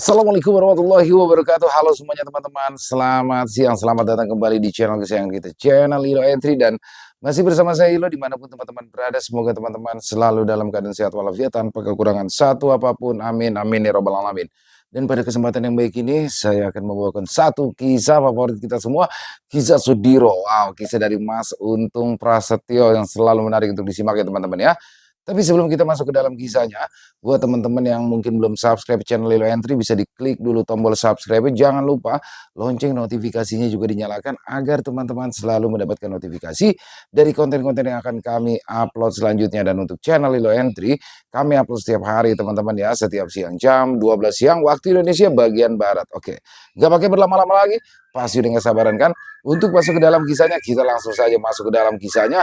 Assalamualaikum warahmatullahi wabarakatuh. Halo semuanya teman-teman, selamat siang, selamat datang kembali di channel kesayangan kita, channel Ilo Entry. Dan masih bersama saya Ilo, dimanapun teman-teman berada. Semoga teman-teman selalu dalam keadaan sehat walafiat, tanpa kekurangan satu apapun, amin, amin ya robbal alamin. Dan pada kesempatan yang baik ini, saya akan membawakan satu kisah favorit kita semua, kisah Sudiro. Wow, kisah dari Mas Untung Prasetyo yang selalu menarik untuk disimak ya teman-teman ya. Tapi sebelum kita masuk ke dalam kisahnya, buat teman-teman yang mungkin belum subscribe channel Lilo Entry, bisa diklik dulu tombol subscribe. Jangan lupa lonceng notifikasinya juga dinyalakan agar teman-teman selalu mendapatkan notifikasi dari konten-konten yang akan kami upload selanjutnya. Dan untuk channel Lilo Entry, kami upload setiap hari teman-teman ya, setiap siang jam 12 siang waktu Indonesia bagian Barat. Oke, nggak pakai berlama-lama lagi, pasti udah nggak sabaran kan untuk masuk ke dalam kisahnya. Kita langsung saja masuk ke dalam kisahnya.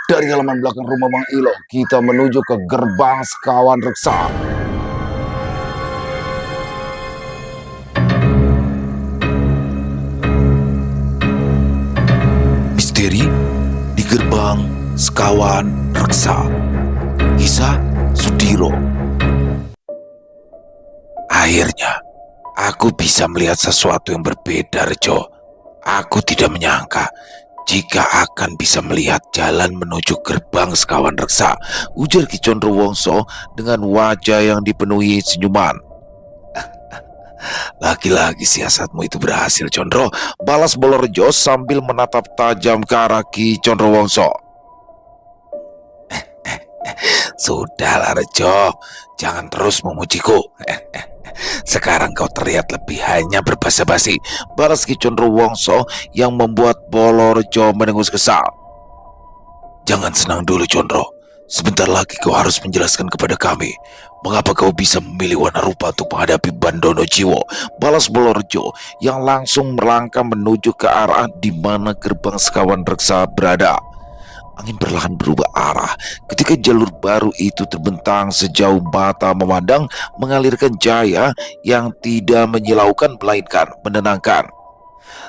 Dari halaman belakang rumah Mang Ilo, kita menuju ke gerbang sekawan reksa. Misteri di gerbang sekawan reksa. Kisah Sudiro. Akhirnya, aku bisa melihat sesuatu yang berbeda, Rejo. Aku tidak menyangka jika akan bisa melihat jalan menuju gerbang sekawan reksa, ujar Ki Condro Wongso dengan wajah yang dipenuhi senyuman. Lagi-lagi siasatmu itu berhasil, Condro, balas Bolorejo sambil menatap tajam ke arah Ki Condro Wongso. Sudahlah, Rejo, jangan terus memujiku. Sekarang kau terlihat lebih hanya berbasa-basi, balas Ki Condro Wongso yang membuat Bolorejo mendengus kesal. Jangan senang dulu, Condro. Sebentar lagi kau harus menjelaskan kepada kami mengapa kau bisa memilih warna rupa untuk menghadapi Bandono Jiwo, balas Bolorejo yang langsung melangkah menuju ke arah di mana gerbang sekawan reksa berada. Angin perlahan berubah arah ketika jalur baru itu terbentang sejauh mata memandang, mengalirkan cahaya yang tidak menyilaukan melainkan menenangkan.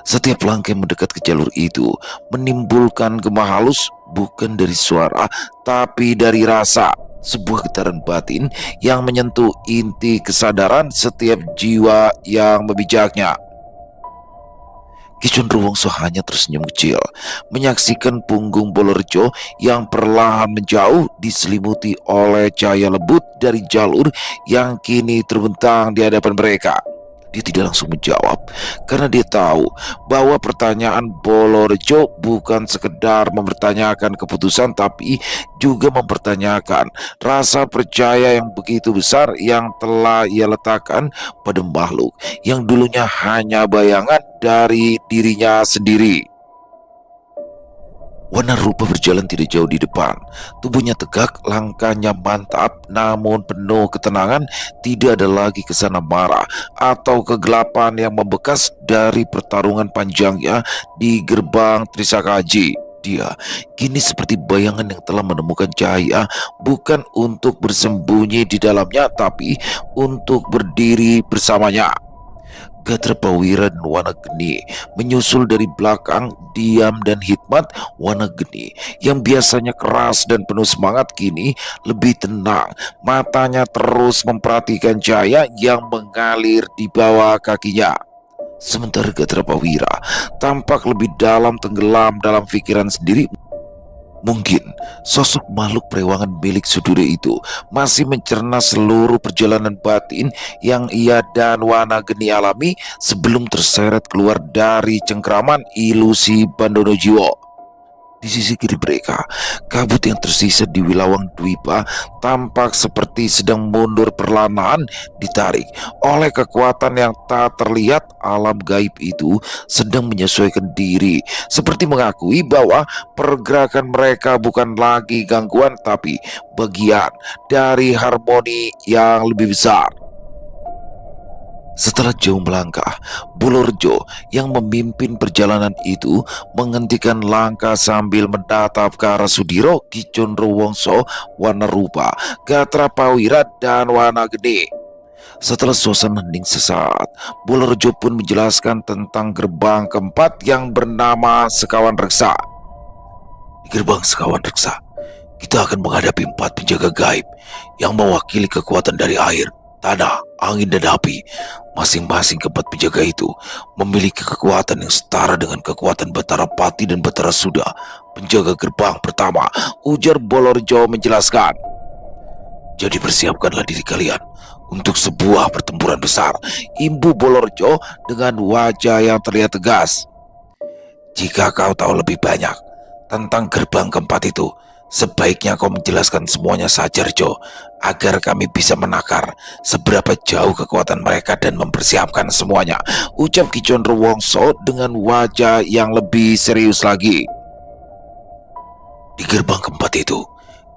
Setiap langkah mendekat ke jalur itu menimbulkan gema halus, bukan dari suara tapi dari rasa. Sebuah getaran batin yang menyentuh inti kesadaran setiap jiwa yang memijaknya. Ki Condro Wongso hanya tersenyum kecil, menyaksikan punggung Bolorejo yang perlahan menjauh diselimuti oleh cahaya lembut dari jalur yang kini terbentang di hadapan mereka. Dia tidak langsung menjawab, karena dia tahu bahwa pertanyaan Bolorejo bukan sekedar mempertanyakan keputusan, tapi juga mempertanyakan rasa percaya yang begitu besar yang telah ia letakkan pada makhluk yang dulunya hanya bayangan dari dirinya sendiri. Warna rupa berjalan tidak jauh di depan. Tubuhnya tegak, langkahnya mantap, namun penuh ketenangan. Tidak ada lagi kesana marah atau kegelapan yang membekas dari pertarungan panjangnya di gerbang Trisakaji. Dia kini seperti bayangan yang telah menemukan cahaya, bukan untuk bersembunyi di dalamnya, tapi untuk berdiri bersamanya. Gatra Prawira dan Wanageni menyusul dari belakang, diam dan hikmat. Wanageni yang biasanya keras dan penuh semangat kini lebih tenang, matanya terus memperhatikan cahaya yang mengalir di bawah kakinya. Sementara Gatra Prawira tampak lebih dalam, tenggelam dalam pikiran sendiri. Mungkin sosok makhluk perewangan milik Sudiro itu masih mencerna seluruh perjalanan batin yang ia dan Wanageni alami sebelum terseret keluar dari cengkraman ilusi Bandono Jiwo. Di sisi kiri mereka, kabut yang tersisa di Wilawang Dwipa tampak seperti sedang mundur perlahan, ditarik oleh kekuatan yang tak terlihat. Alam gaib itu sedang menyesuaikan diri, seperti mengakui bahwa pergerakan mereka bukan lagi gangguan, tapi bagian dari harmoni yang lebih besar. Setelah jauh melangkah, Bolorejo yang memimpin perjalanan itu menghentikan langkah sambil menatap ke arah Sudiro, Ki Condro Wongso, Warna Rupa, Gatra Prawira dan Wanageni. Setelah suasana hening sesaat, Bolorejo pun menjelaskan tentang gerbang keempat yang bernama Sekawan Reksa. Di gerbang Sekawan Reksa, kita akan menghadapi 4 penjaga gaib yang mewakili kekuatan dari air. tanah, angin, dan api. Masing-masing keempat penjaga itu memiliki kekuatan yang setara dengan kekuatan Batara Pati dan Batara Suda, penjaga gerbang pertama, ujar Bolorjo menjelaskan. Jadi persiapkanlah diri kalian untuk sebuah pertempuran besar, imbu Bolorjo dengan wajah yang terlihat tegas. Jika kau tahu lebih banyak tentang gerbang keempat itu, sebaiknya kau menjelaskan semuanya saja, Rejo, agar kami bisa menakar seberapa jauh kekuatan mereka dan mempersiapkan semuanya, ucap Ki Condro Wongso dengan wajah yang lebih serius lagi. Di gerbang keempat itu,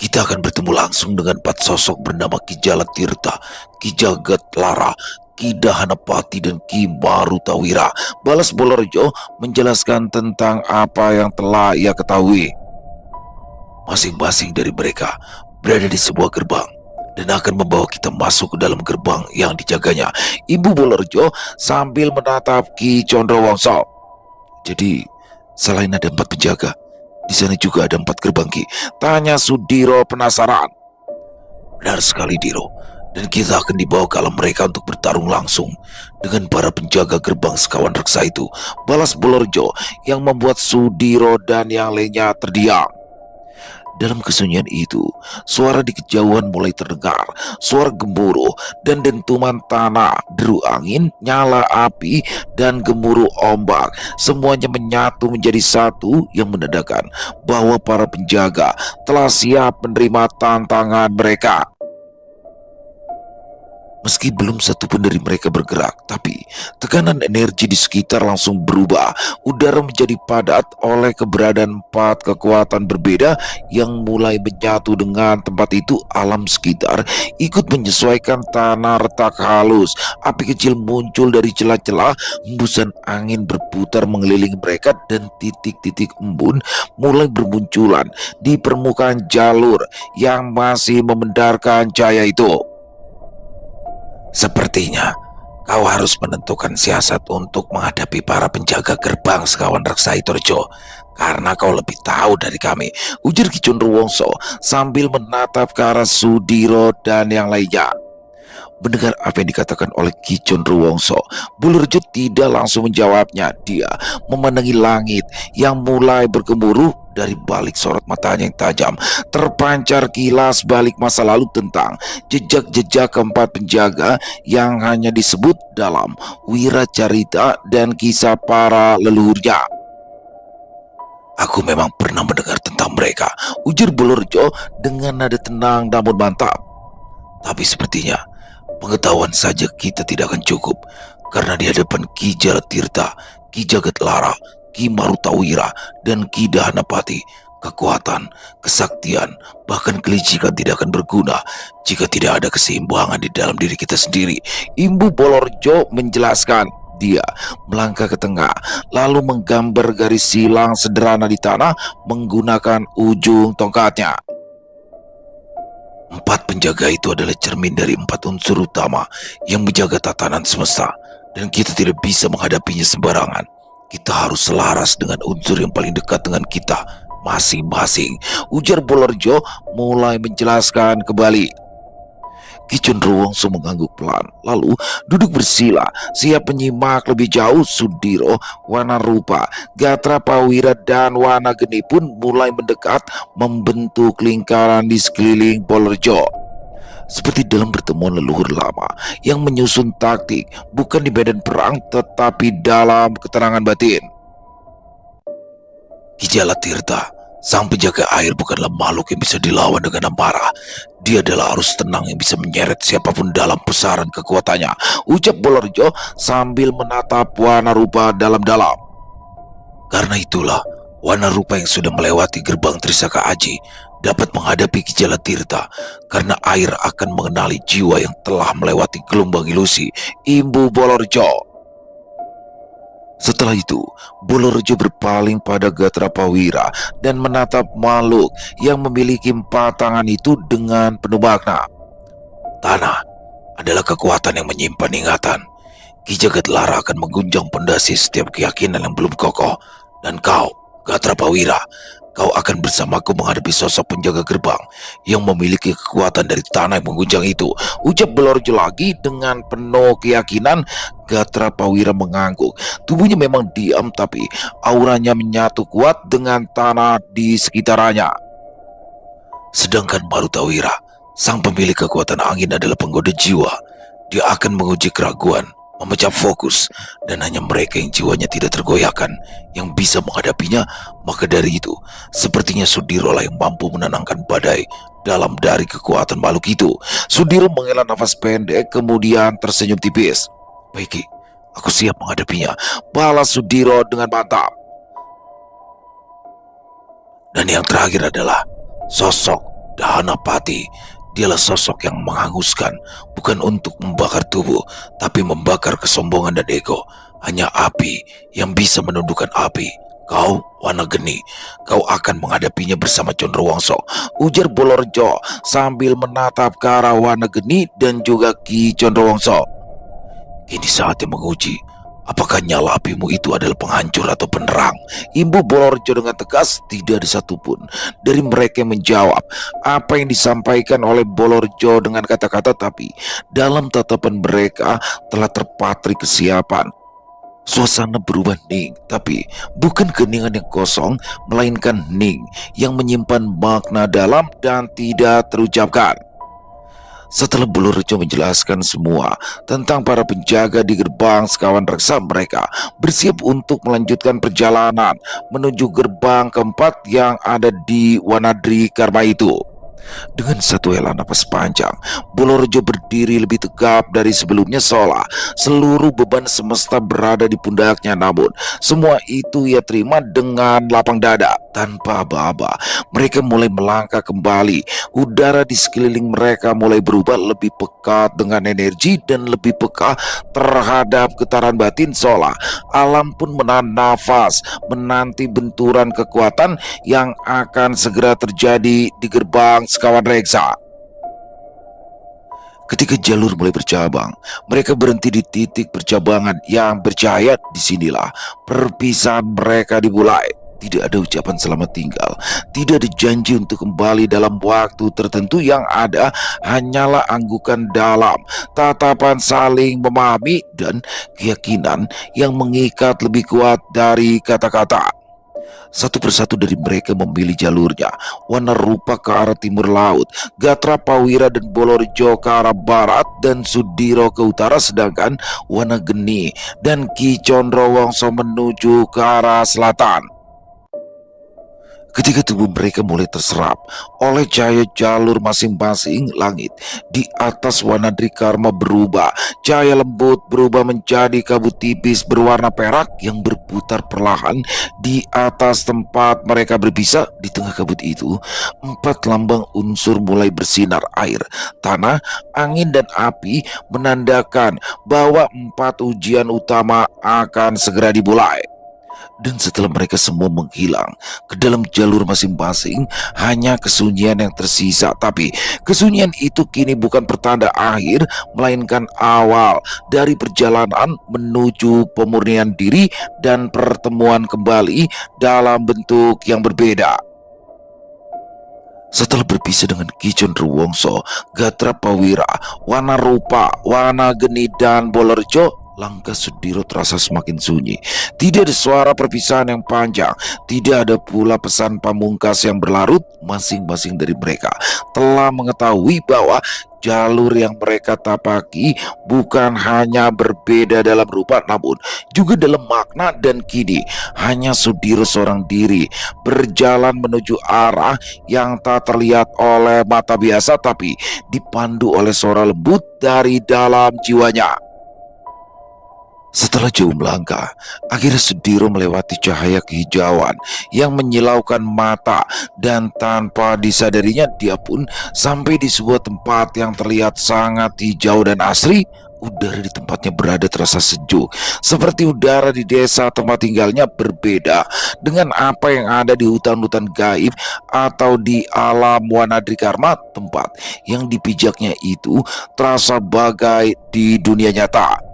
kita akan bertemu langsung dengan 4 sosok bernama Ki Jalatirta, Ki Jagat Lara, Ki Dahanapati, dan Ki Marutawira, balas Bolorjo menjelaskan tentang apa yang telah ia ketahui. Masing-masing dari mereka berada di sebuah gerbang dan akan membawa kita masuk ke dalam gerbang yang dijaganya, Ibu Bolorjo sambil menatap Ki Condro Wongso. Jadi, selain ada 4 penjaga, di sana juga ada 4 gerbang, Ki, tanya Sudiro penasaran. Benar sekali, Diro. Dan kita akan dibawa ke alam mereka untuk bertarung langsung dengan para penjaga gerbang sekawan reksa itu, balas Bolorjo yang membuat Sudiro dan yang lainnya terdiam. Dalam kesunyian itu, suara di kejauhan mulai terdengar, suara gemuruh dan dentuman tanah, deru angin, nyala api, dan gemuruh ombak. Semuanya menyatu menjadi satu yang menandakan bahwa para penjaga telah siap menerima tantangan mereka. Meski belum satu pun dari mereka bergerak, tapi tekanan energi di sekitar langsung berubah. Udara menjadi padat oleh keberadaan 4 kekuatan berbeda yang mulai menyatu dengan tempat itu. Alam sekitar ikut menyesuaikan tanah retak halus. Api kecil muncul dari celah-celah, hembusan angin berputar mengelilingi mereka, dan titik-titik embun mulai bermunculan di permukaan jalur yang masih memendarkan cahaya itu. Sepertinya kau harus menentukan siasat untuk menghadapi para penjaga gerbang sekawan reksa itu, Rejo, karena kau lebih tahu dari kami, ujar Ki Condro Wongso sambil menatap ke arah Sudiro dan yang lainnya. Mendengar apa yang dikatakan oleh Ki Condro Wongso, Bolorjo tidak langsung menjawabnya. Dia memandangi langit yang mulai bergemuruh. Dari balik sorot matanya yang tajam terpancar kilas balik masa lalu tentang jejak-jejak keempat penjaga yang hanya disebut dalam wiracarita dan kisah para leluhurnya. Aku memang pernah mendengar tentang mereka, ujar Bolorjo dengan nada tenang namun mantap. Tapi sepertinya pengetahuan saja kita tidak akan cukup, karena di hadapan Ki Jalatirta, Ki Jagat Lara, Ki Marutawira, dan Ki Dahanapati, kekuatan, kesaktian, bahkan kelicikan tidak akan berguna jika tidak ada keseimbangan di dalam diri kita sendiri, Imbu Bolorjo menjelaskan. Dia melangkah ke tengah, lalu menggambar garis silang sederhana di tanah menggunakan ujung tongkatnya. 4 penjaga itu adalah cermin dari 4 unsur utama yang menjaga tatanan semesta, dan kita tidak bisa menghadapinya sembarangan. Kita harus selaras dengan unsur yang paling dekat dengan kita masing-masing, ujar Bolorjo mulai menjelaskan kembali. Ki Condro Wongso mengangguk pelan, lalu duduk bersila, siap menyimak lebih jauh. Sudiro, Wanarupa, Gatra Pawira, dan Wanageni pun mulai mendekat, membentuk lingkaran di sekeliling Bolorjo. Seperti dalam pertemuan leluhur lama yang menyusun taktik bukan di medan perang tetapi dalam ketenangan batin. Ki Jalatirta, sang penjaga air, bukanlah makhluk yang bisa dilawan dengan amarah. Dia adalah arus tenang yang bisa menyeret siapapun dalam pusaran kekuatannya, ucap Bolorjo sambil menatap Wanarupa dalam-dalam. Karena itulah Wanarupa yang sudah melewati gerbang Trisaka Aji dapat menghadapi Ki Jalatirta, karena air akan mengenali jiwa yang telah melewati gelombang ilusi, Imbu Bolorjo. Setelah itu, Bolorjo berpaling pada Gatra Pawira dan menatap makhluk yang memiliki 4 tangan itu dengan penuh makna. Tanah adalah kekuatan yang menyimpan ingatan. Ki Jagat Lara akan menggunjang pondasi setiap keyakinan yang belum kokoh, dan kau, Gatra Pawira, Kau akan bersamaku menghadapi sosok penjaga gerbang yang memiliki kekuatan dari tanah yang mengguncang itu. Ucap Blorjo lagi dengan penuh keyakinan. Gatra Prawira mengangguk. Tubuhnya memang diam, tapi auranya menyatu kuat dengan tanah di sekitarnya. Sedangkan Marutawira, sang pemilik kekuatan angin, adalah penggoda jiwa. Dia akan menguji keraguan, memecah fokus, dan hanya mereka yang jiwanya tidak tergoyahkan yang bisa menghadapinya. Maka dari itu, sepertinya Sudiro lah yang mampu menenangkan badai dalam dari kekuatan makhluk itu. Sudiro menghela nafas pendek, kemudian tersenyum tipis. Baik, Ki, aku siap menghadapinya, balas Sudiro dengan mantap. Dan yang terakhir adalah sosok Dahanapati. Dialah sosok yang menghanguskan, bukan untuk membakar tubuh, tapi membakar kesombongan dan ego. Hanya api yang bisa menundukkan api. Kau, Wanageni, kau akan menghadapinya bersama Condrowongso, ujar Blorjo sambil menatap ke arah Wanageni dan juga Ki Condrowongso. Ini saatnya menguji apakah nyala apimu itu adalah penghancur atau penerang. Imbu Blorjo dengan tegas. Tidak ada satupun dari mereka yang menjawab apa yang disampaikan oleh Blorjo dengan kata-kata, tapi dalam tatapan mereka telah terpatri kesiapan. Suasana berubah hening, tapi bukan keningan yang kosong, melainkan hening yang menyimpan makna dalam dan tidak terucapkan. Setelah Blorjo menjelaskan semua tentang para penjaga di gerbang sekawan reksa, mereka bersiap untuk melanjutkan perjalanan menuju gerbang keempat yang ada di Wanadri Karma itu. Dengan satu hela napas panjang, Blorjo berdiri lebih tegap dari sebelumnya, seolah seluruh beban semesta berada di pundaknya. Namun semua itu ia terima dengan lapang dada. Tanpa aba-aba, mereka mulai melangkah kembali. Udara di sekeliling mereka mulai berubah lebih pekat dengan energi dan lebih peka terhadap getaran batin, seolah alam pun menahan nafas menanti benturan kekuatan yang akan segera terjadi di gerbang sekawan reksa. Ketika jalur mulai bercabang, mereka berhenti di titik percabangan yang bercahaya. Disinilah perpisahan mereka dimulai. Tidak ada ucapan selamat tinggal, tidak ada janji untuk kembali dalam waktu tertentu. Yang ada hanyalah anggukan dalam, tatapan saling memahami, dan keyakinan yang mengikat lebih kuat dari kata-kata. Satu persatu dari mereka memilih jalurnya. Wanarupa ke arah timur laut, Gatra Prawira dan Blorjo ke arah barat, dan Sudiro ke utara, sedangkan Wanageni dan Ki Condrowongso menuju ke arah selatan. Ketika tubuh mereka mulai terserap oleh cahaya jalur masing-masing, langit di atas Wanadri Karma berubah. Cahaya lembut berubah menjadi kabut tipis berwarna perak yang berputar perlahan di atas tempat mereka berpisah. Di tengah kabut itu, 4 lambang unsur mulai bersinar: air, tanah, angin, dan api, menandakan bahwa 4 ujian utama akan segera dimulai. Dan setelah mereka semua menghilang ke dalam jalur masing-masing, hanya kesunyian yang tersisa. Tapi kesunyian itu kini bukan pertanda akhir, melainkan awal dari perjalanan menuju pemurnian diri dan pertemuan kembali dalam bentuk yang berbeda. Setelah berpisah dengan Ki Condrowongso, Gatra Prawira, Wanarupa, Wanageni, dan Blorjo, langkah Sudiro terasa semakin sunyi. Tidak ada suara perpisahan yang panjang, tidak ada pula pesan pamungkas yang berlarut. Masing-masing dari mereka telah mengetahui bahwa jalur yang mereka tapaki bukan hanya berbeda dalam rupa, namun juga dalam makna. Dan kini hanya Sudiro seorang diri berjalan menuju arah yang tak terlihat oleh mata biasa, tapi dipandu oleh suara lembut dari dalam jiwanya. Setelah jauh melangkah, akhirnya Sudiro melewati cahaya kehijauan yang menyilaukan mata, dan tanpa disadarinya dia pun sampai di sebuah tempat yang terlihat sangat hijau dan asri. Udara di tempatnya berada terasa sejuk, seperti udara di desa tempat tinggalnya. Berbeda dengan apa yang ada di hutan-hutan gaib atau di alam Wanadri Karma. Tempat yang dipijaknya itu terasa bagai di dunia nyata.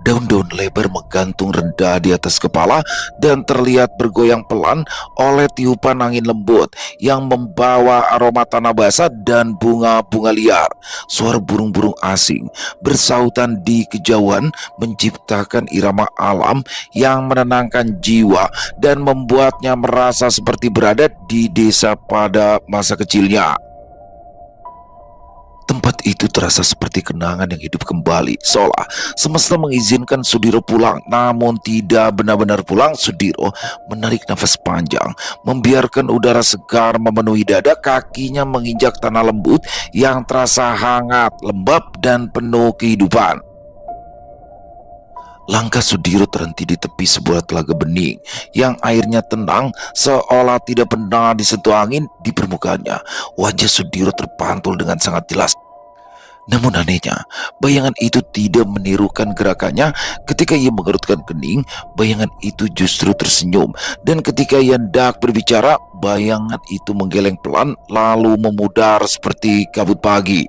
Daun-daun lebar menggantung rendah di atas kepala dan terlihat bergoyang pelan oleh tiupan angin lembut yang membawa aroma tanah basah dan bunga-bunga liar. Suara burung-burung asing bersautan di kejauhan menciptakan irama alam yang menenangkan jiwa dan membuatnya merasa seperti berada di desa pada masa kecilnya. Tempat itu terasa seperti kenangan yang hidup kembali, seolah semesta mengizinkan Sudiro pulang. Namun tidak benar-benar pulang. Sudiro menarik nafas panjang, membiarkan udara segar memenuhi dada. Kakinya menginjak tanah lembut yang terasa hangat, lembab, dan penuh kehidupan. Langkah Sudiro terhenti di tepi sebuah telaga bening yang airnya tenang, seolah tidak pernah disentuh angin. Di permukaannya, wajah Sudiro terpantul dengan sangat jelas. Namun anehnya, bayangan itu tidak menirukan gerakannya. Ketika ia mengerutkan kening, bayangan itu justru tersenyum. Dan ketika ia hendak berbicara, bayangan itu menggeleng pelan lalu memudar seperti kabut pagi.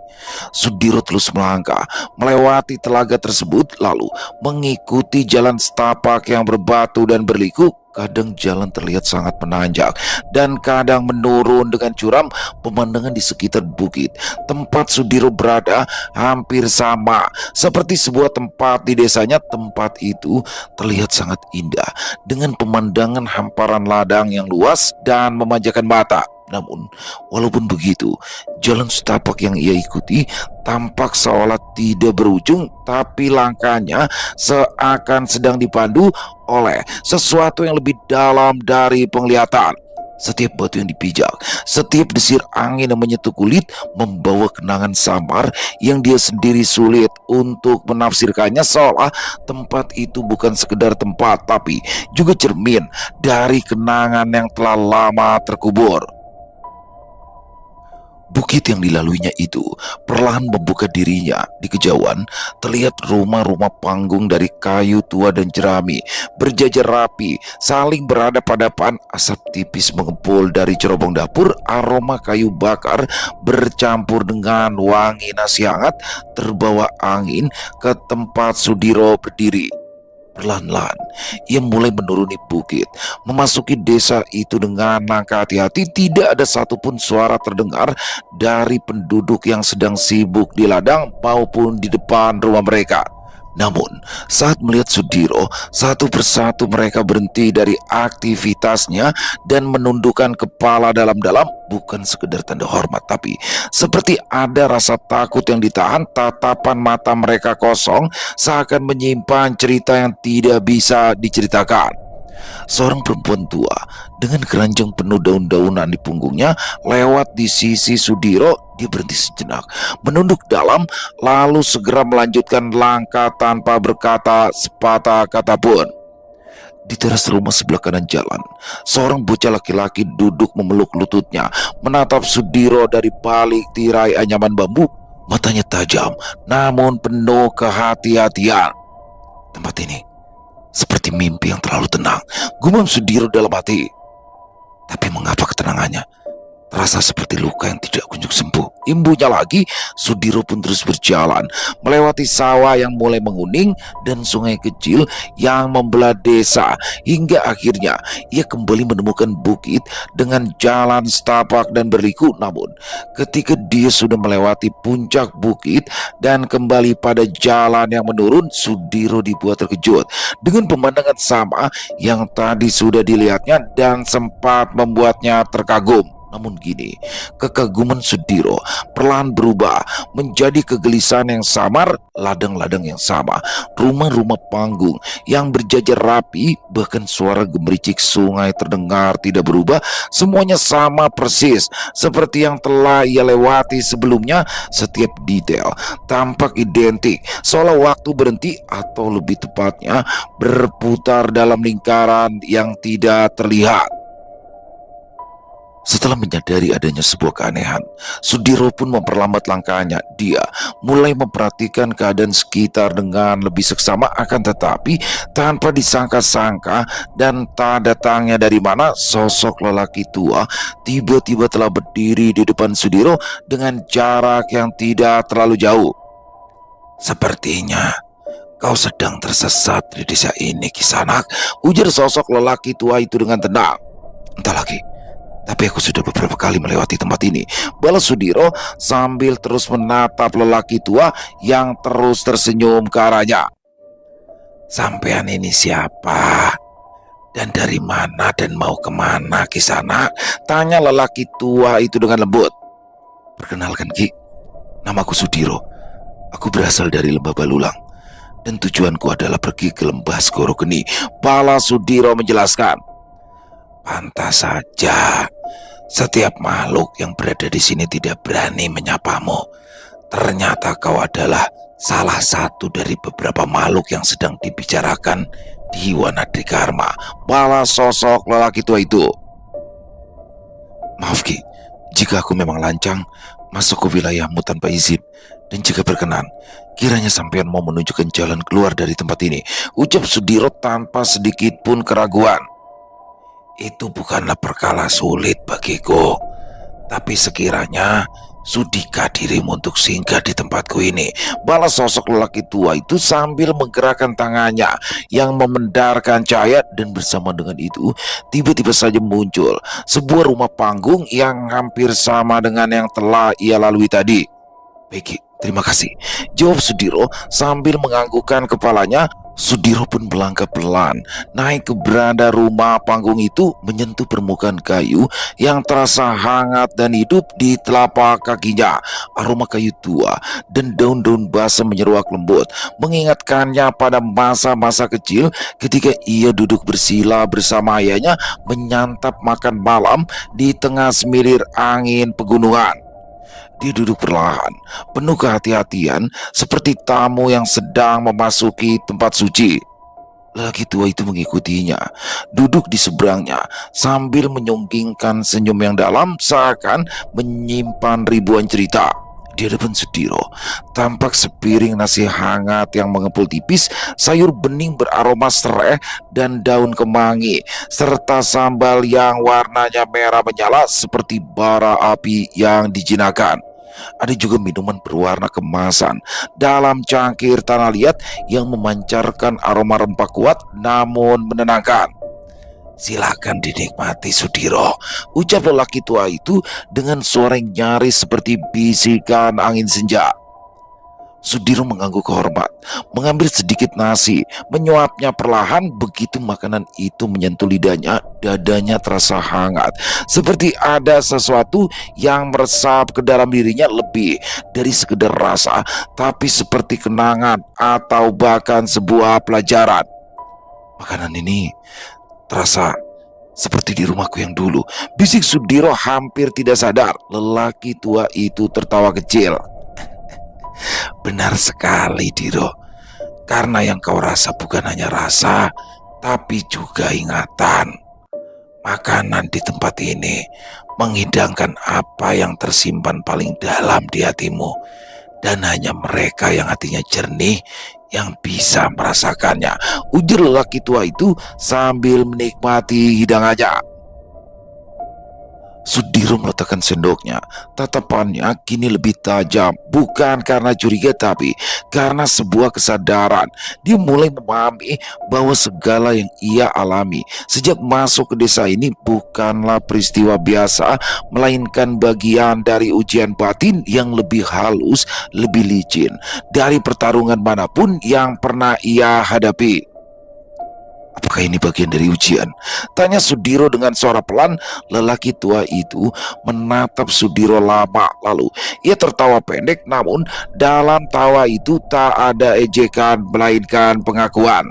Sudiro terus melangkah, melewati telaga tersebut, lalu mengikuti jalan setapak yang berbatu dan berliku. Kadang jalan terlihat sangat menanjak dan kadang menurun dengan curam. Pemandangan di sekitar bukit tempat Sudiro berada hampir sama seperti sebuah tempat di desanya. Tempat itu terlihat sangat indah dengan pemandangan hamparan ladang yang luas dan memanjakan mata. Namun, walaupun begitu, jalan setapak yang ia ikuti tampak seolah tidak berujung, tapi langkahnya seakan sedang dipandu oleh sesuatu yang lebih dalam dari penglihatan. Setiap batu yang dipijak, setiap desir angin yang menyentuh kulit membawa kenangan samar yang dia sendiri sulit untuk menafsirkannya, seolah tempat itu bukan sekedar tempat tapi juga cermin dari kenangan yang telah lama terkubur. Bukit yang dilaluinya itu perlahan membuka dirinya. Di kejauhan terlihat rumah-rumah panggung dari kayu tua dan jerami berjajar rapi, saling berhadapan-hadapan. Asap tipis mengepul dari cerobong dapur. Aroma kayu bakar bercampur dengan wangi nasi hangat terbawa angin ke tempat Sudiro berdiri. Perlahan-lahan ia mulai menuruni bukit, memasuki desa itu dengan langkah hati-hati. Tidak ada satupun suara terdengar dari penduduk yang sedang sibuk di ladang maupun di depan rumah mereka. Namun, saat melihat Sudiro, satu persatu mereka berhenti dari aktivitasnya dan menundukkan kepala dalam-dalam. Bukan sekedar tanda hormat, tapi seperti ada rasa takut yang ditahan. Tatapan mata mereka kosong, seakan menyimpan cerita yang tidak bisa diceritakan. Seorang perempuan tua dengan keranjang penuh daun-daunan di punggungnya lewat di sisi Sudiro. Dia berhenti sejenak, menunduk dalam, lalu segera melanjutkan langkah tanpa berkata sepatah kata pun. Di teras rumah sebelah kanan jalan, seorang bocah laki-laki duduk memeluk lututnya, menatap Sudiro dari balik tirai anyaman bambu. Matanya tajam, namun penuh kehati-hatian. Tempat ini seperti mimpi yang terlalu tenang, gumam Sudiro dalam hati. Tapi mengapa ketenangannya terasa seperti luka yang tidak kunjung sembuh? Imbuhnya lagi, Sudiro pun terus berjalan, melewati sawah yang mulai menguning dan sungai kecil yang membelah desa, hingga akhirnya ia kembali menemukan bukit dengan jalan setapak dan berliku. Namun, ketika dia sudah melewati puncak bukit dan kembali pada jalan yang menurun, Sudiro dibuat terkejut dengan pemandangan sama yang tadi sudah dilihatnya dan sempat membuatnya terkagum. Namun gini, kekaguman Sudiro perlahan berubah menjadi kegelisahan yang samar. Ladang-ladang yang sama, rumah-rumah panggung yang berjajar rapi, bahkan suara gemericik sungai terdengar tidak berubah. Semuanya sama persis seperti yang telah ia lewati sebelumnya. Setiap detail tampak identik, seolah waktu berhenti, atau lebih tepatnya berputar dalam lingkaran yang tidak terlihat. Setelah menyadari adanya sebuah keanehan, Sudiro pun memperlambat langkahnya. Dia mulai memperhatikan keadaan sekitar dengan lebih seksama, akan tetapi tanpa disangka-sangka dan tak datangnya dari mana, sosok lelaki tua tiba-tiba telah berdiri di depan Sudiro dengan jarak yang tidak terlalu jauh. Sepertinya Kau sedang tersesat di desa ini, Kisanak, ujar sosok lelaki tua itu dengan tenang. Entah lagi, tapi aku sudah beberapa kali melewati tempat ini, balas Sudiro sambil terus menatap lelaki tua yang terus tersenyum ke arahnya. Sampean ini siapa? Dan dari mana dan mau kemana, Kisanak? Tanya lelaki tua itu dengan lembut. Perkenalkan, Ki, namaku Sudiro. Aku berasal dari Lembah Balulang dan tujuanku adalah pergi ke Lembah Segoro Geni, balas Sudiro menjelaskan. Pantas saja, setiap makhluk yang berada di sini tidak berani menyapamu. Ternyata kau adalah salah satu dari beberapa makhluk yang sedang dibicarakan di Wanadri Karma, balas sosok lelaki tua itu. Maaf, Ki, jika aku memang lancang masuk ke wilayahmu tanpa izin, dan jika berkenan, kiranya sampean mau menunjukkan jalan keluar dari tempat ini, ucap Sudiro tanpa sedikit pun keraguan. Itu bukanlah perkara sulit bagiku, tapi sekiranya sudikah dirimu untuk singgah di tempatku ini, balas sosok lelaki tua itu sambil menggerakkan tangannya yang memendarkan cahaya, dan bersama dengan itu tiba-tiba saja muncul sebuah rumah panggung yang hampir sama dengan yang telah ia lalui tadi. Baik, terima kasih, jawab Sudiro sambil menganggukkan kepalanya. Sudiro pun melangkah pelan naik ke beranda rumah panggung itu, menyentuh permukaan kayu yang terasa hangat dan hidup di telapak kakinya. Aroma kayu tua dan daun-daun basah menyeruak lembut, mengingatkannya pada masa-masa kecil ketika ia duduk bersila bersama ayahnya menyantap makan malam di tengah semilir angin pegunungan. Dia duduk perlahan, penuh kehati-hatian, seperti tamu yang sedang memasuki tempat suci. Lelaki tua itu mengikutinya, duduk di seberangnya sambil menyunggingkan senyum yang dalam seakan menyimpan ribuan cerita. Di hadapan Sudiro tampak sepiring nasi hangat yang mengepul tipis, sayur bening beraroma serai dan daun kemangi, serta sambal yang warnanya merah menyala seperti bara api yang dijinakkan. Ada juga minuman berwarna kemasan dalam cangkir tanah liat yang memancarkan aroma rempah kuat namun menenangkan. Silakan dinikmati, Sudiro, ucap lelaki tua itu dengan suara yang nyaris seperti bisikan angin senja. Sudiro mengangguk hormat, mengambil sedikit nasi, menyuapnya perlahan. Begitu makanan itu menyentuh lidahnya, dadanya terasa hangat, seperti ada sesuatu yang meresap ke dalam dirinya lebih dari sekedar rasa, tapi seperti kenangan atau bahkan sebuah pelajaran. Makanan ini terasa seperti di rumahku yang dulu, bisik Sudiro hampir tidak sadar. Lelaki tua itu tertawa kecil. Benar sekali, Diro. Karena yang kau rasa bukan hanya rasa, tapi juga ingatan. Makanan di tempat ini menghidangkan apa yang tersimpan paling dalam di hatimu, dan hanya mereka yang hatinya jernih yang bisa merasakannya, ujar lelaki tua itu sambil menikmati hidangannya. Sudiro meletakkan sendoknya. Tatapannya kini lebih tajam, bukan karena curiga tapi karena sebuah kesadaran. Dia mulai memahami bahwa segala yang ia alami sejak masuk ke desa ini bukanlah peristiwa biasa, melainkan bagian dari ujian batin yang lebih halus, lebih licin dari pertarungan manapun yang pernah ia hadapi. Apakah ini bagian dari ujian? Tanya Sudiro dengan suara pelan. Lelaki tua itu menatap Sudiro lama, lalu ia tertawa pendek, namun dalam tawa itu tak ada ejekan melainkan pengakuan.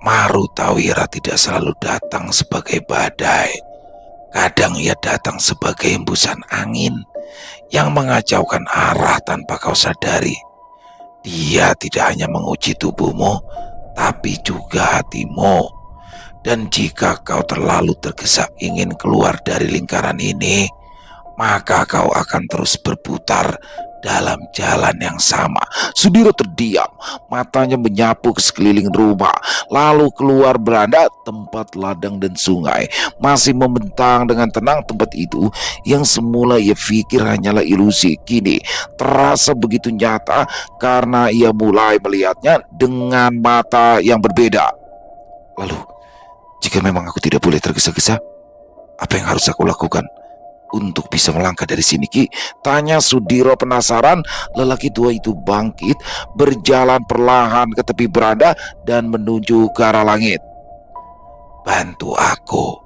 Marutawira tidak selalu datang sebagai badai. Kadang ia datang sebagai hembusan angin yang mengacaukan arah tanpa kau sadari. Dia tidak hanya menguji tubuhmu, tapi juga hatimu. Dan jika kau terlalu tergesa ingin keluar dari lingkaran ini, maka kau akan terus berputar Dalam jalan yang sama, Sudiro terdiam, matanya menyapu ke sekeliling rumah, lalu keluar beranda tempat ladang dan sungai. Masih membentang dengan tenang tempat itu yang semula ia pikir hanyalah ilusi, kini terasa begitu nyata karena ia mulai melihatnya dengan mata yang berbeda. Lalu, jika memang aku tidak boleh tergesa-gesa, apa yang harus aku lakukan untuk bisa melangkah dari sini, Ki? Tanya Sudiro penasaran. Lelaki tua itu bangkit, berjalan perlahan ke tepi beranda dan menuju ke arah langit. Bantu aku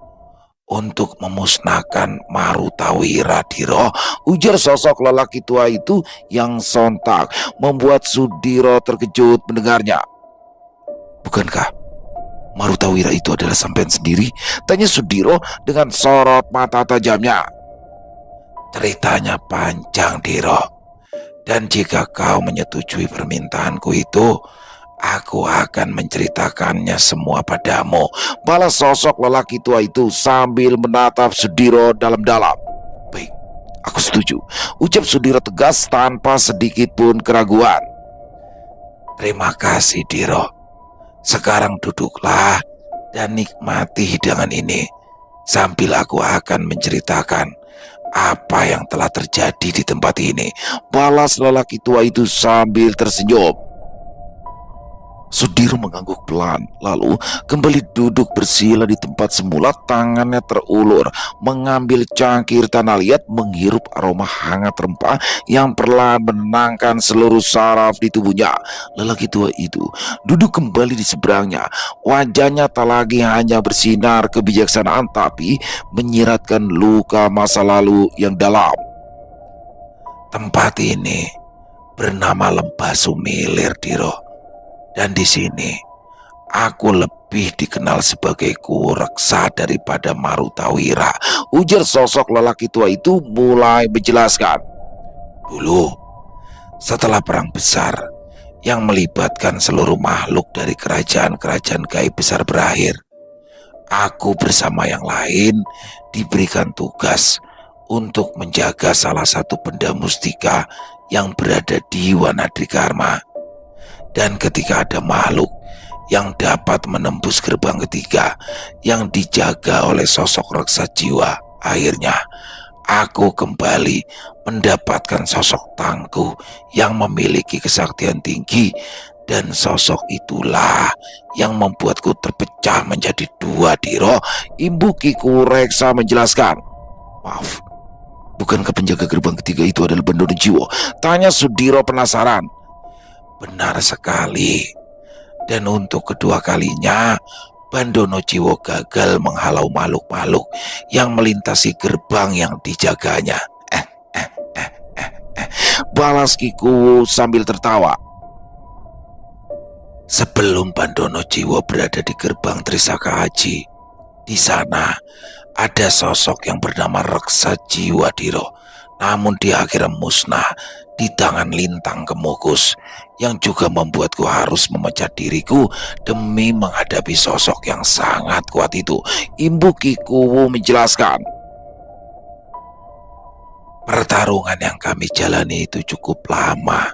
untuk memusnahkan Marutawira, Diro, ujar sosok lelaki tua itu yang sontak membuat Sudiro terkejut mendengarnya. Bukankah Marutawira itu adalah sampean sendiri? Tanya Sudiro dengan sorot mata tajamnya. Ceritanya panjang, Diro, dan jika kau menyetujui permintaanku itu, aku akan menceritakannya semua padamu, balas sosok lelaki tua itu sambil menatap Sudiro dalam-dalam. Baik, aku setuju, ucap Sudiro tegas tanpa sedikit pun keraguan. Terima kasih, Diro. Sekarang duduklah dan nikmati hidangan ini sambil aku akan menceritakan apa yang telah terjadi di tempat ini, balas lelaki tua itu sambil tersenyum. Sudiro mengangguk pelan, lalu kembali duduk bersila di tempat semula. Tangannya terulur, mengambil cangkir tanah liat, menghirup aroma hangat rempah yang perlahan menenangkan seluruh saraf di tubuhnya. Lelaki tua itu duduk kembali di seberangnya. Wajahnya tak lagi hanya bersinar kebijaksanaan, tapi menyiratkan luka masa lalu yang dalam. Tempat ini bernama Lembah Sumilir, Diro. Dan di sini aku lebih dikenal sebagai Kureksa daripada Marutawira, ujar sosok lelaki tua itu mulai menjelaskan. Dulu, setelah perang besar yang melibatkan seluruh makhluk dari kerajaan-kerajaan gaib besar berakhir, aku bersama yang lain diberikan tugas untuk menjaga salah satu benda mustika yang berada di Wanadrikarma. Dan ketika ada makhluk yang dapat menembus gerbang ketiga yang dijaga oleh sosok reksa jiwa, akhirnya aku kembali mendapatkan sosok tangguh yang memiliki kesaktian tinggi. Dan sosok itulah yang membuatku terpecah menjadi dua, Diro, Imbu Ki Kureksa menjelaskan. Maaf, bukankah penjaga gerbang ketiga itu adalah Bandono Jiwo? Tanya Sudiro penasaran. Benar sekali. Dan untuk kedua kalinya, Bandono Jiwo gagal menghalau makhluk-makhluk yang melintasi gerbang yang dijaganya. Balas Kiku sambil tertawa. Sebelum Bandono Jiwo berada di gerbang Trisaka Haji, di sana ada sosok yang bernama Reksa Jiwa, Diro. Namun dia akhirnya musnah di tangan Lintang Kemukus, yang juga membuatku harus memecat diriku demi menghadapi sosok yang sangat kuat itu, Imbu Ki Kuwu menjelaskan. Pertarungan yang kami jalani itu cukup lama,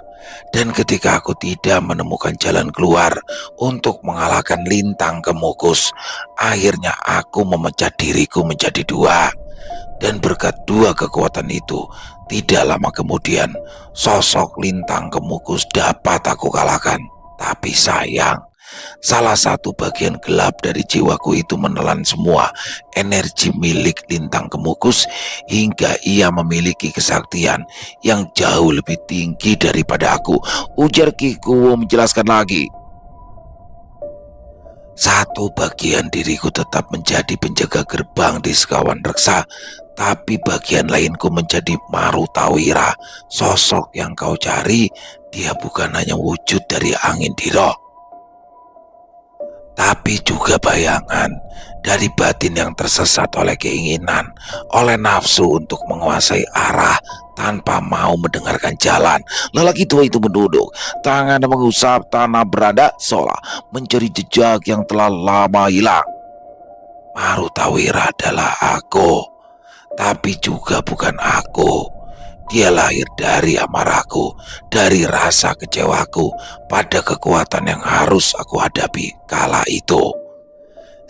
dan ketika aku tidak menemukan jalan keluar untuk mengalahkan Lintang Kemukus, akhirnya aku memecat diriku menjadi dua. Dan berkat dua kekuatan itu, tidak lama kemudian sosok Lintang Kemukus dapat aku kalahkan. Tapi sayang, salah satu bagian gelap dari jiwaku itu menelan semua energi milik Lintang Kemukus hingga ia memiliki kesaktian yang jauh lebih tinggi daripada aku, ujar Ki Kuwu menjelaskan lagi. Satu bagian diriku tetap menjadi penjaga gerbang di Sekawan Reksa, tapi bagian lainku menjadi Marutawira. Sosok yang kau cari, dia bukan hanya wujud dari angin, Diro, tapi juga bayangan dari batin yang tersesat oleh keinginan, oleh nafsu untuk menguasai arah tanpa mau mendengarkan jalan. Lelaki tua itu menunduk, tangannya mengusap tanah beranda seolah mencari jejak yang telah lama hilang. Marutawira adalah aku, tapi juga bukan aku. Dia lahir dari amarahku, dari rasa kecewaku pada kekuatan yang harus aku hadapi kala itu.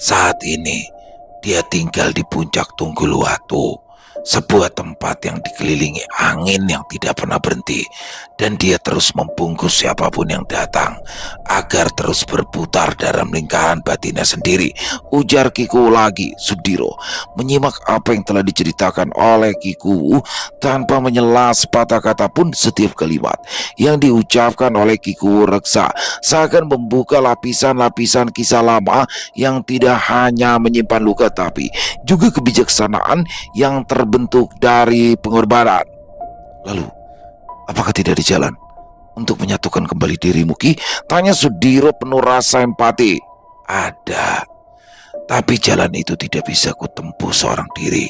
Saat ini, dia tinggal di puncak Tungguluwatu, sebuah tempat yang dikelilingi angin yang tidak pernah berhenti, dan dia terus membungkus siapapun yang datang agar terus berputar dalam lingkaran batinnya sendiri. Ujar Kiku lagi. Sudiro menyimak apa yang telah diceritakan oleh Kiku tanpa menyela sepatah kata pun. Setiap kalimat yang diucapkan oleh Kiku Reksa seakan membuka lapisan-lapisan kisah lama yang tidak hanya menyimpan luka tapi juga kebijaksanaan yang terbentuk dari pengorbanan. Lalu, apakah tidak ada jalan untuk menyatukan kembali dirimu, Ki? Tanya Sudiro penuh rasa empati. Ada, tapi jalan itu tidak bisa kutempuh seorang diri.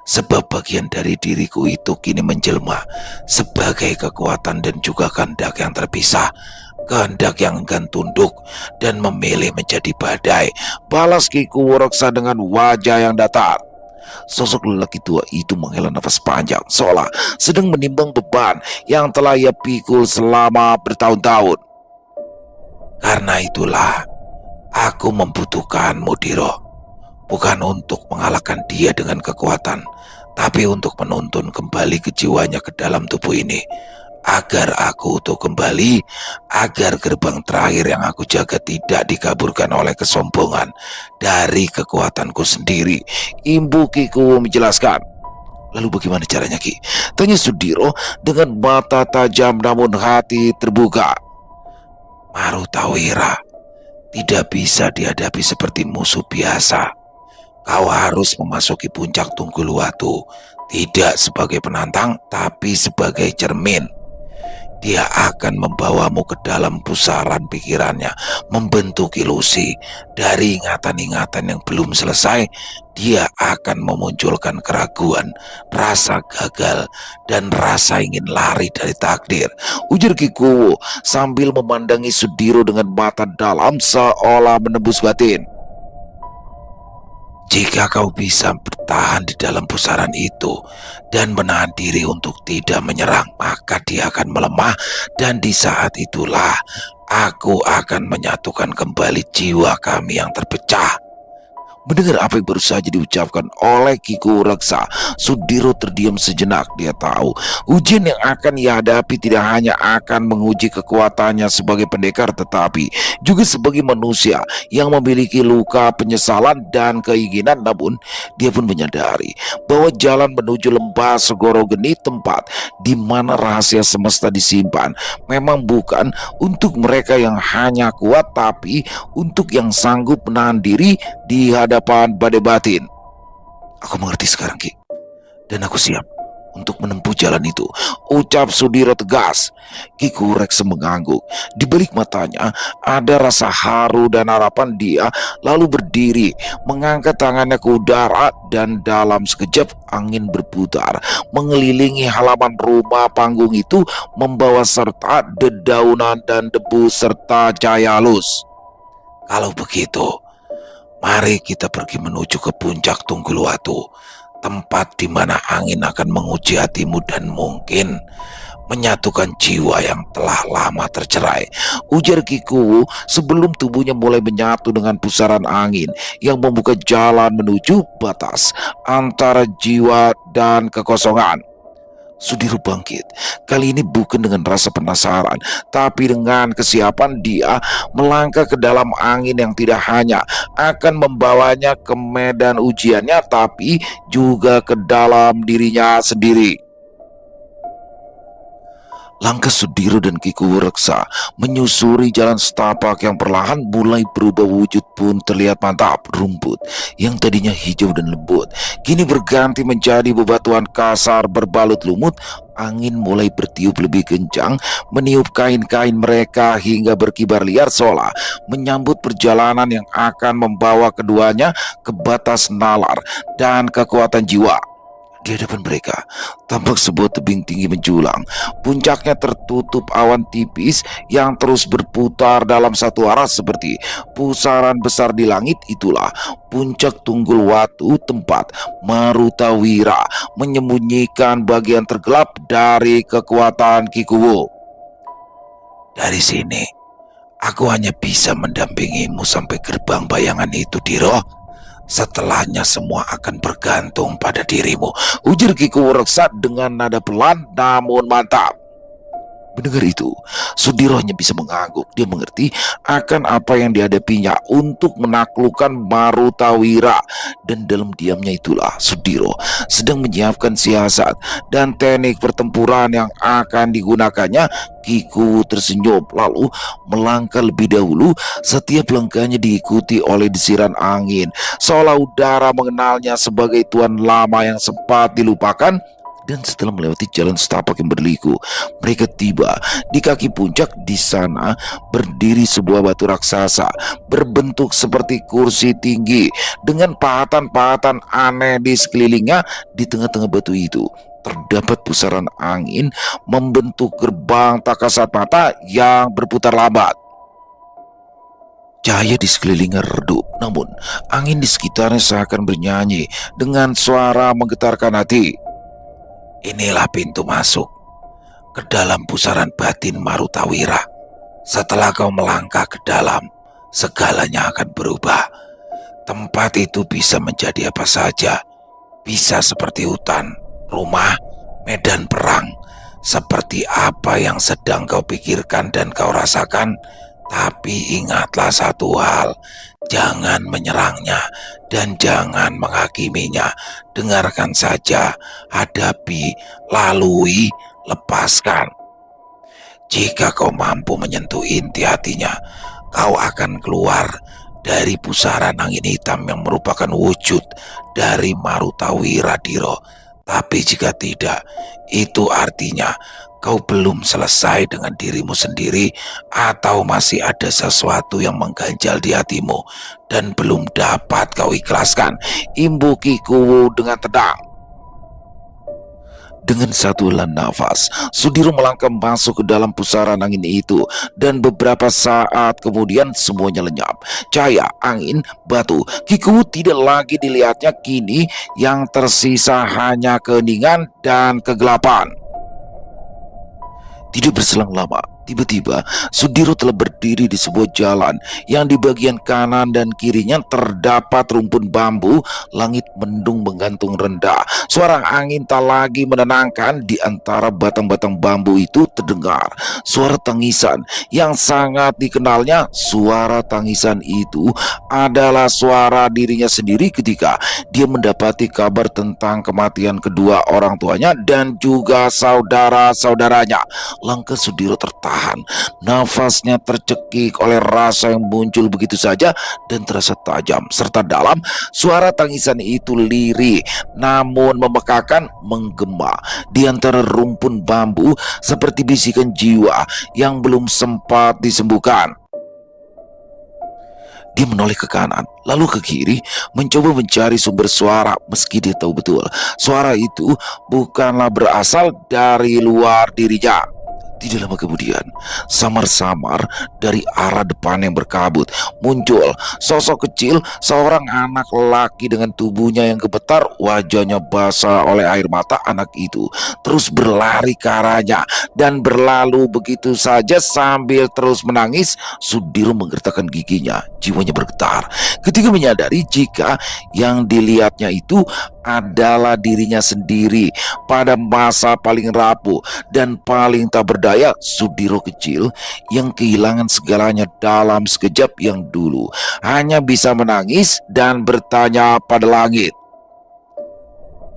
Sebab bagian dari diriku itu kini menjelma sebagai kekuatan dan juga kehendak yang terpisah. Kehendak yang enggan tunduk dan memilih menjadi badai. Balas Kiku Reksa dengan wajah yang datar. Sosok lelaki tua itu menghela nafas panjang seolah sedang menimbang beban yang telah ia pikul selama bertahun-tahun. Karena itulah aku membutuhkanmu, Diro. Bukan untuk mengalahkan dia dengan kekuatan, tapi untuk menuntun kembali kejiwaannya ke dalam tubuh ini. Agar aku utuh kembali, agar gerbang terakhir yang aku jaga tidak dikaburkan oleh kesombongan dari kekuatanku sendiri. Imbu Kiku menjelaskan. Lalu bagaimana caranya, Ki? Tanya Sudiro dengan mata tajam namun hati terbuka. Marutawira tidak bisa dihadapi seperti musuh biasa. Kau harus memasuki puncak Tungguluwatu, tidak sebagai penantang tapi sebagai cermin. Dia akan membawamu ke dalam pusaran pikirannya, membentuk ilusi. Dari ingatan-ingatan yang belum selesai, dia akan memunculkan keraguan, rasa gagal, dan rasa ingin lari dari takdir. Ujar Kiku sambil memandangi Sudiro dengan mata dalam seolah menembus batin. Jika kau bisa bertahan di dalam pusaran itu dan menahan diri untuk tidak menyerang, maka dia akan melemah, dan di saat itulah aku akan menyatukan kembali jiwa kami yang terpecah. Mendengar apa yang baru saja diucapkan oleh Kiku Reksa, Sudiro terdiam sejenak. Dia tahu ujian yang akan ia hadapi tidak hanya akan menguji kekuatannya sebagai pendekar, tetapi juga sebagai manusia yang memiliki luka, penyesalan, dan keinginan. Namun dia pun menyadari bahwa jalan menuju lembah Segoro Geni, tempat di mana rahasia semesta disimpan, memang bukan untuk mereka yang hanya kuat, tapi untuk yang sanggup menahan diri di hadapan badai batin. Aku mengerti sekarang, Ki, dan aku siap untuk menempuh jalan itu, ucap Sudiro tegas. Kiku Reksa mengangguk. Di balik matanya ada rasa haru dan harapan. Dia lalu berdiri, mengangkat tangannya ke udara, dan dalam sekejap angin berputar mengelilingi halaman rumah panggung itu, membawa serta dedaunan dan debu serta cahaya halus. Kalau begitu, mari kita pergi menuju ke puncak Tungguluwatu, tempat di mana angin akan menguji hatimu dan mungkin menyatukan jiwa yang telah lama tercerai. Ujar Kiku sebelum tubuhnya mulai menyatu dengan pusaran angin yang membuka jalan menuju batas antara jiwa dan kekosongan. Sudiro bangkit. Kali ini bukan dengan rasa penasaran, tapi dengan kesiapan. Dia melangkah ke dalam angin yang tidak hanya akan membawanya ke medan ujiannya, tapi juga ke dalam dirinya sendiri. Langkah Sudiro dan Kiku Reksa menyusuri jalan setapak yang perlahan mulai berubah wujud pun terlihat mantap. Rumput yang tadinya hijau dan lembut kini berganti menjadi bebatuan kasar berbalut lumut. Angin mulai bertiup lebih kencang, meniup kain-kain mereka hingga berkibar liar seolah menyambut perjalanan yang akan membawa keduanya ke batas nalar dan kekuatan jiwa. Di hadapan mereka, tampak sebuah tebing tinggi menjulang. Puncaknya tertutup awan tipis yang terus berputar dalam satu arah seperti pusaran besar di langit. Itulah puncak Tunggul Watu, tempat Marutawira menyembunyikan bagian tergelap dari kekuatan Kikuwu. Dari sini, aku hanya bisa mendampingimu sampai gerbang bayangan itu, Diro. Setelahnya semua akan bergantung pada dirimu, ujar Kikuwu Reksa dengan nada pelan namun mantap. Mendengar itu, Sudiro hanya bisa mengangguk. Dia mengerti akan apa yang dihadapinya untuk menaklukkan Marutawira. Dan dalam diamnya itulah Sudiro sedang menyiapkan siasat dan teknik pertempuran yang akan digunakannya. Kikuwu tersenyum lalu melangkah lebih dahulu. Setiap langkahnya diikuti oleh desiran angin, seolah udara mengenalnya sebagai tuan lama yang sempat dilupakan. Dan setelah melewati jalan setapak yang berliku, mereka tiba di kaki puncak. Di sana berdiri sebuah batu raksasa berbentuk seperti kursi tinggi dengan pahatan-pahatan aneh di sekelilingnya. Di tengah-tengah batu itu terdapat pusaran angin membentuk gerbang tak kasat mata yang berputar lambat. Cahaya di sekelilingnya redup, namun angin di sekitarnya seakan bernyanyi dengan suara menggetarkan hati. Inilah pintu masuk ke dalam pusaran batin Marutawira. Setelah kau melangkah ke dalam, segalanya akan berubah. Tempat itu bisa menjadi apa saja. Bisa seperti hutan, rumah, medan perang. Seperti apa yang sedang kau pikirkan dan kau rasakan. Tapi ingatlah satu hal, jangan menyerangnya dan jangan menghakiminya. Dengarkan saja, hadapi, lalui, lepaskan. Jika kau mampu menyentuh inti hatinya, kau akan keluar dari pusaran angin hitam yang merupakan wujud dari Marutawira, Diro. Tapi jika tidak, itu artinya kau belum selesai dengan dirimu sendiri, atau masih ada sesuatu yang mengganjal di hatimu dan belum dapat kau ikhlaskan, imbu Kikuwu dengan tenang. Dengan satu helaan nafas, Sudiro melangkah masuk ke dalam pusaran angin itu, dan beberapa saat kemudian semuanya lenyap. Cahaya, angin, batu, Kikuwu tidak lagi dilihatnya. Kini yang tersisa hanya keheningan dan kegelapan. Tidak berselang lama, tiba-tiba Sudiro telah berdiri di sebuah jalan yang di bagian kanan dan kirinya terdapat rumpun bambu. Langit mendung menggantung rendah. Suara angin tak lagi menenangkan. Di antara batang-batang bambu itu terdengar suara tangisan yang sangat dikenalnya. Suara tangisan itu adalah suara dirinya sendiri ketika dia mendapati kabar tentang kematian kedua orang tuanya dan juga saudara-saudaranya. Langkah Sudiro tertahan, nafasnya tercekik oleh rasa yang muncul begitu saja dan terasa tajam serta dalam. Suara tangisan itu lirih namun memekakan, menggema di antara rumpun bambu seperti bisikan jiwa yang belum sempat disembuhkan. Dia menoleh ke kanan, lalu ke kiri, mencoba mencari sumber suara. Meski dia tahu betul suara itu bukanlah berasal dari luar dirinya. Tidak lama kemudian, samar-samar dari arah depan yang berkabut muncul sosok kecil, seorang anak laki dengan tubuhnya yang gemetar. Wajahnya basah oleh air mata. Anak itu terus berlari ke arahnya dan berlalu begitu saja sambil terus menangis. Sudiro menggertakkan giginya, jiwanya bergetar ketika menyadari jika yang dilihatnya itu adalah dirinya sendiri pada masa paling rapuh dan paling tak berdaya. Sudiro kecil yang kehilangan segalanya dalam sekejap, yang dulu hanya bisa menangis dan bertanya pada langit,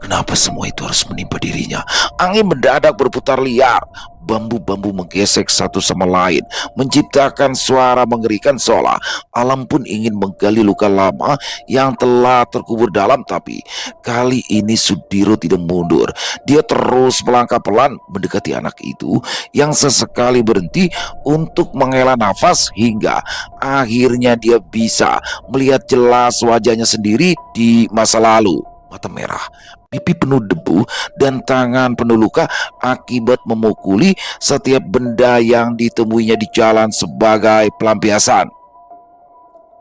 kenapa semua itu harus menimpa dirinya? Angin mendadak berputar liar. Bambu-bambu menggesek satu sama lain, menciptakan suara mengerikan seolah alam pun ingin menggali luka lama yang telah terkubur dalam. Tapi kali ini Sudiro tidak mundur. Dia terus melangkah pelan mendekati anak itu yang sesekali berhenti untuk menghela nafas, hingga akhirnya dia bisa melihat jelas wajahnya sendiri di masa lalu. Mata merah, pipi penuh debu, dan tangan penuh luka akibat memukuli setiap benda yang ditemuinya di jalan sebagai pelampiasan.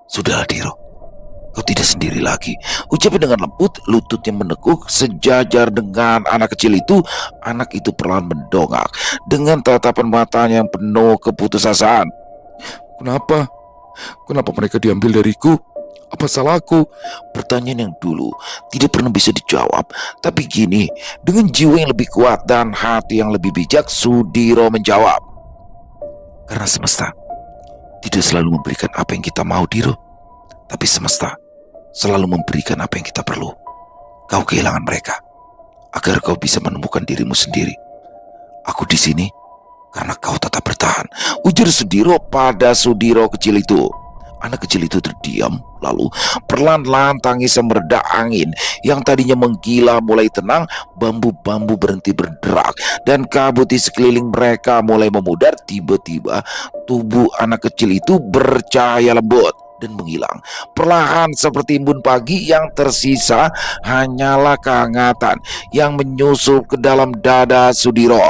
Sudahlah Diro, kau tidak sendiri lagi, ucapnya dengan lembut. Lututnya menekuk sejajar dengan anak kecil itu. Anak itu perlahan mendongak dengan tatapan matanya yang penuh keputusasaan. Kenapa? Kenapa mereka diambil dariku? Apa salahku? Pertanyaan yang dulu tidak pernah bisa dijawab, tapi kini dengan jiwa yang lebih kuat dan hati yang lebih bijak, Sudiro menjawab. Karena semesta tidak selalu memberikan apa yang kita mau, Diro, tapi semesta selalu memberikan apa yang kita perlu. Kau kehilangan mereka agar kau bisa menemukan dirimu sendiri. Aku di sini karena kau tetap bertahan, ujar Sudiro pada Sudiro kecil itu. Anak kecil itu terdiam, lalu perlahan-lahan tangisnya mereda. Angin yang tadinya menggila mulai tenang, bambu-bambu berhenti berderak, dan kabut di sekeliling mereka mulai memudar. Tiba-tiba tubuh anak kecil itu bercahaya lembut dan menghilang perlahan seperti embun pagi. Yang tersisa hanyalah kehangatan yang menyusup ke dalam dada Sudiro.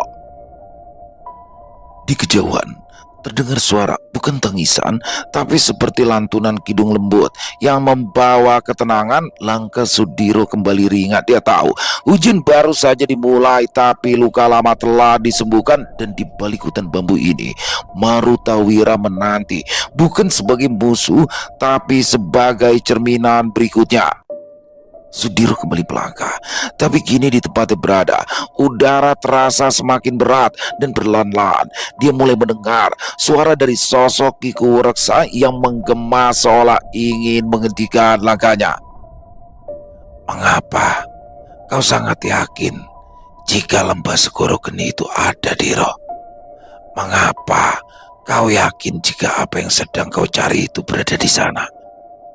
Di kejauhan terdengar suara, bukan tangisan, tapi seperti lantunan kidung lembut yang membawa ketenangan. Langkah Sudiro kembali ringat. Dia tahu hujan baru saja dimulai, tapi luka lama telah disembuhkan. Dan di balik hutan bambu ini, Marutawira menanti, bukan sebagai musuh, tapi sebagai cerminan berikutnya. Sudiro kembali melangkah, tapi kini di tempatnya berada, udara terasa semakin berat dan perlahan-lahan dia mulai mendengar suara dari sosok Ki Kureksa yang menggema seolah ingin menghentikan langkahnya. Mengapa kau sangat yakin jika lembah Segoro Geni itu ada, Diro? Mengapa kau yakin jika apa yang sedang kau cari itu berada di sana?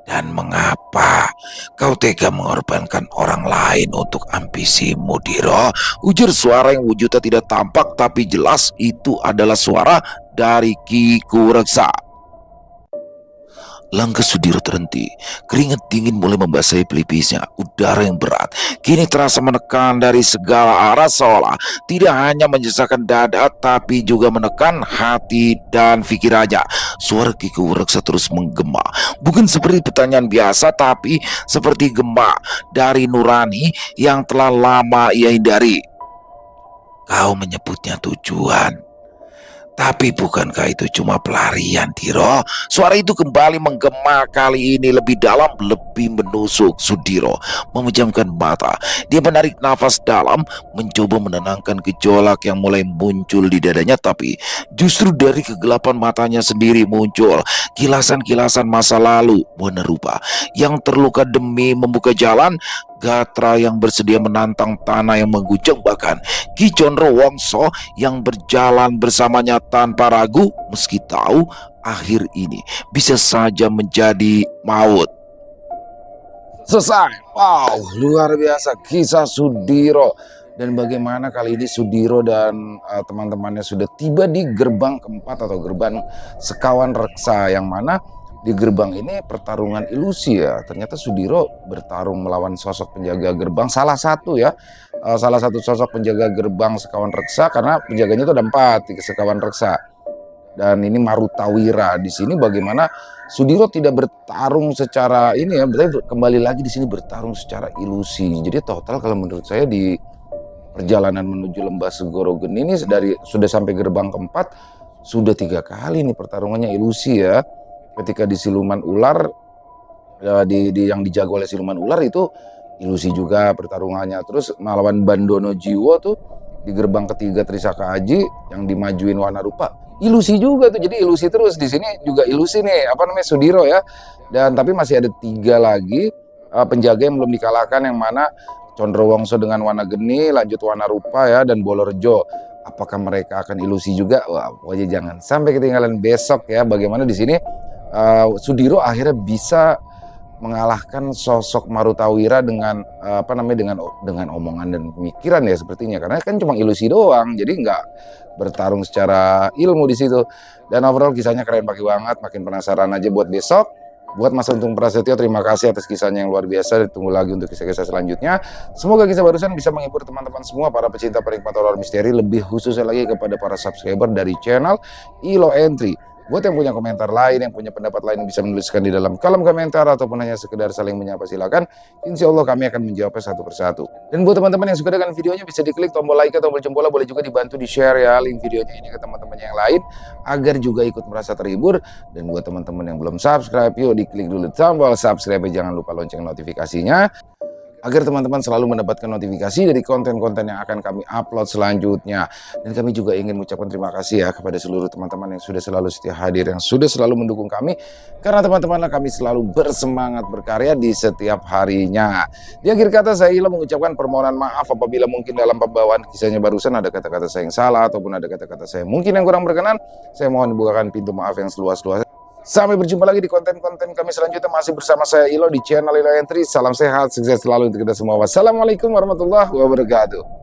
Dan mengapa kau tega mengorbankan orang lain untuk ambisimu, Diro? Ujar suara yang wujudnya tidak tampak tapi jelas. Itu adalah suara dari Ki Kureksa. Langkah Sudiro terhenti. Keringat dingin mulai membasahi pelipisnya. Udara yang berat kini terasa menekan dari segala arah, seolah tidak hanya menyesakan dada tapi juga menekan hati dan pikirannya. Suara Ki Kureksa terus menggema, bukan seperti pertanyaan biasa, tapi seperti gema dari nurani yang telah lama ia hindari. Kau menyebutnya tujuan, tapi bukankah itu cuma pelarian, Diro? Suara itu kembali menggema, kali ini lebih dalam, lebih menusuk. Sudiro memejamkan mata. Dia menarik nafas dalam, mencoba menenangkan gejolak yang mulai muncul di dadanya. Tapi justru dari kegelapan matanya sendiri muncul kilasan-kilasan masa lalu warna rupa yang terluka demi membuka jalan. Gatra yang bersedia menantang tanah yang mengguncang, bahkan Ki Condro Wongso yang berjalan bersamanya tanpa ragu, meski tahu akhir ini bisa saja menjadi maut. Selesai. Wow, luar biasa kisah Sudiro. Dan bagaimana kali ini Sudiro dan teman-temannya sudah tiba di gerbang keempat atau gerbang Sekawan Reksa, yang mana di gerbang ini pertarungan ilusi ya. Ternyata Sudiro bertarung melawan sosok penjaga gerbang, salah satu sosok penjaga gerbang Sekawan Reksa, karena penjaganya itu ada 4 di Sekawan Reksa. Dan ini Marutawira. Di sini bagaimana Sudiro tidak bertarung secara ini ya, berarti kembali lagi di sini bertarung secara ilusi. Jadi total kalau menurut saya di perjalanan menuju Lembah Segoro Geni ini sudah sampai gerbang keempat, sudah 3 kali nih pertarungannya ilusi ya. Ketika di siluman ular, yang dijaga oleh siluman ular itu ilusi juga pertarungannya. Terus melawan Bandono Jiwo tuh di gerbang ketiga Trisaka Aji yang dimajuin warna rupa, ilusi juga tuh. Jadi ilusi terus di sini juga ilusi nih, Sudiro ya. Dan tapi masih ada 3 lagi penjaga yang belum dikalahkan, yang mana Condro Wongso dengan warna geni, lanjut warna rupa ya, dan Bolorjo. Apakah mereka akan ilusi juga? Wah, pokoknya jangan sampai ketinggalan besok ya. Bagaimana di sini Sudiro akhirnya bisa mengalahkan sosok Marutawira dengan dengan omongan dan pemikiran ya sepertinya, karena kan cuma ilusi doang, jadi nggak bertarung secara ilmu di situ. Dan overall kisahnya keren banget, makin penasaran aja buat besok. Buat Mas Untung Prasetyo, terima kasih atas kisahnya yang luar biasa. Ditunggu lagi untuk kisah-kisah selanjutnya. Semoga kisah barusan bisa menghibur teman-teman semua, para pecinta penikmat horor misteri, lebih khususnya lagi kepada para subscriber dari channel Ilo Entry. Buat yang punya komentar lain, yang punya pendapat lain, bisa menuliskan di dalam kolom komentar ataupun hanya sekedar saling menyapa, silakan. Insya Allah kami akan menjawabnya satu persatu. Dan buat teman-teman yang suka dengan videonya, bisa diklik tombol like atau tombol jempol, boleh juga dibantu di share ya link videonya ini ke teman-teman yang lain agar juga ikut merasa terhibur. Dan buat teman-teman yang belum subscribe, yuk diklik dulu tombol subscribe, jangan lupa lonceng notifikasinya agar teman-teman selalu mendapatkan notifikasi dari konten-konten yang akan kami upload selanjutnya. Dan kami juga ingin mengucapkan terima kasih ya kepada seluruh teman-teman yang sudah selalu setia hadir, yang sudah selalu mendukung kami, karena teman-temanlah kami selalu bersemangat berkarya di setiap harinya. Di akhir kata, saya Ilo mengucapkan permohonan maaf apabila mungkin dalam pembawaan kisahnya barusan ada kata-kata saya yang salah ataupun ada kata-kata saya mungkin yang kurang berkenan. Saya mohon dibukakan pintu maaf yang seluas-luasnya. Sampai berjumpa lagi di konten-konten kami selanjutnya, masih bersama saya Ilo di channel Ilo Entry. Salam sehat, sukses selalu untuk kita semua. Wassalamualaikum warahmatullahi wabarakatuh.